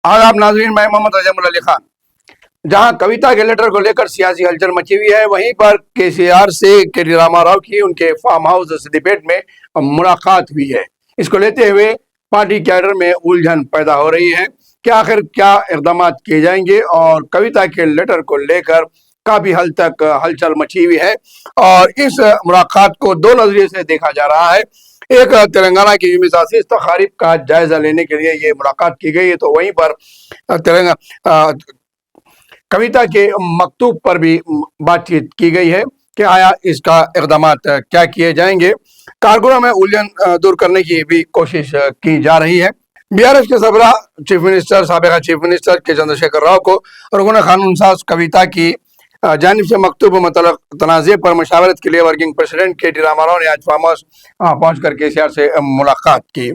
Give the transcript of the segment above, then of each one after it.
आदाब नाजरीन, मैं मोहम्मद अजम अली खान। जहां कविता के लेटर को लेकर सियासी हलचल मची हुई है, वहीं पर केसीआर से के रामाराव की उनके फार्म हाउस सिद्दीपेट में मुलाकात हुई है। इसको लेते हुए पार्टी कैडर में उलझन पैदा हो रही है कि आखिर क्या इकदाम किए जाएंगे, और कविता के लेटर को लेकर काफी हद तक हलचल मची हुई है। और इस मुलाकात को दो नजरिए से देखा जा रहा है। एक, तेलंगाना की यूनिवर्सिटी तकारीब का जायजा लेने के लिए ये मुलाकात की गई है, तो वहीं पर तेलंगाना कविता के मकतूब पर भी बातचीत की गई है कि आया इसका इकदाम क्या किए जाएंगे। कारकुनों में उलझन दूर करने की भी कोशिश की जा रही है। बीआरएस के सरबराह चीफ मिनिस्टर, साबिका चीफ मिनिस्टर के चंद्रशेखर राव को रुकन कानून साज कविता की जानिब से मकतूब मतलब तनाज़े पर मशावरत के लिए वर्किंग प्रेसिडेंट के टी रामाराव ने आज फार्म हाउस पहुँच कर केसीआर से मुलाकात की।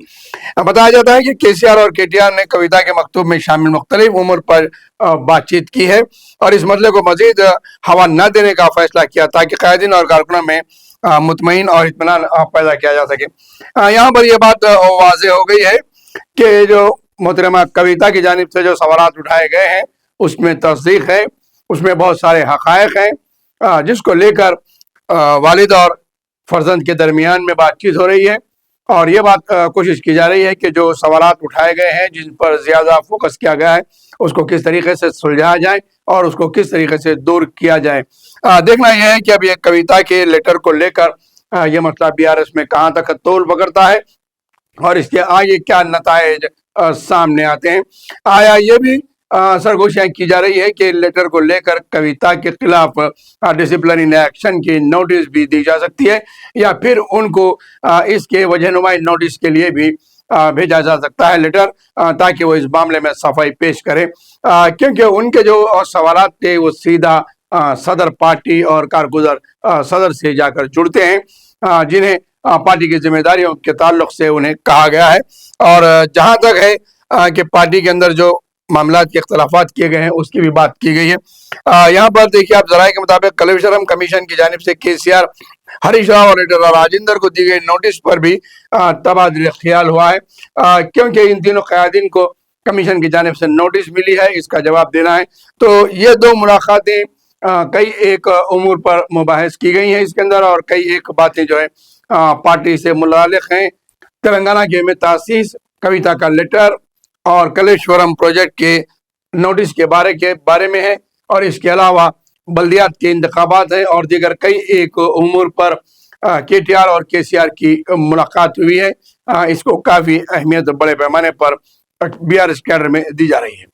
बताया जाता है कि केसीआर और केटीआर ने कविता के मकतूब में शामिल मुख्तलिफ उम्र पर बातचीत की है और इस मसले को मजीद हवा न देने का फैसला किया ताकि कायदीन और कारकुनों में मुतमईन और इत्मीनान पैदा किया जा सके। यहाँ पर यह बात वाज़ेह हो गई है कि जो मोहतरमा कविता की जानिब से जो सवालात उठाए गए हैं उसमें तस्दीक है, उसमें बहुत सारे हक़ाइक़ हैं जिसको लेकर वालिद और फर्जंद के दरमियान में बातचीत हो रही है। और ये बात कोशिश की जा रही है कि जो सवालात उठाए गए हैं जिन पर ज़्यादा फोकस किया गया है उसको किस तरीके से सुलझाया जाए और उसको किस तरीके से दूर किया जाए। देखना यह है कि अब ये कविता के लेटर को लेकर ये मसला बीआरएस में कहाँ तक तोल पकड़ता है और इसके आगे क्या नताइज सामने आते हैं। आया ये भी सरगोशियाँ की जा रही है कि लेटर को लेकर कविता के खिलाफ डिसिप्लिनरी एक्शन की नोटिस भी दी जा सकती है या फिर उनको इसके वजहनुमाई नोटिस के लिए भी भेजा जा सकता है लेटर, ताकि वो इस मामले में सफाई पेश करें, क्योंकि उनके जो सवालात थे वो सीधा सदर पार्टी और कारगुजर सदर से जाकर जुड़ते हैं, जिन्हें पार्टी की जिम्मेदारियों के ताल्लुक से उन्हें कहा गया है। और जहाँ तक है कि पार्टी के अंदर जो मामला के इख्तलाफात किए गए हैं उसकी भी बात की गई है। यहाँ पर देखिए, आप जराये के मुताबिक कलेक्शन कमीशन की जानिब से केसीआर, हरीश राव और राजेंद्र को दी गई नोटिस पर भी तबादला ख्याल हुआ है, क्योंकि इन तीनों क़यादीन को कमीशन की जानिब से नोटिस मिली है, इसका जवाब देना है। तो ये दो मुलाकातें कई एक उमूर पर मुबाहिस की गई हैं इसके अंदर, और कई एक बातें जो है पार्टी से मुताल्लिक़ हैं। तेलंगाना के में तासीस, कविता का लेटर और कलेश्वरम प्रोजेक्ट के नोटिस के बारे में है, और इसके अलावा बल्दियात के इंतखाबात हैं और दीगर कई एक उमूर पर केटीआर और केसीआर की मुलाकात हुई है। इसको काफ़ी अहमियत बड़े पैमाने पर बीआरएस कैडर में दी जा रही है।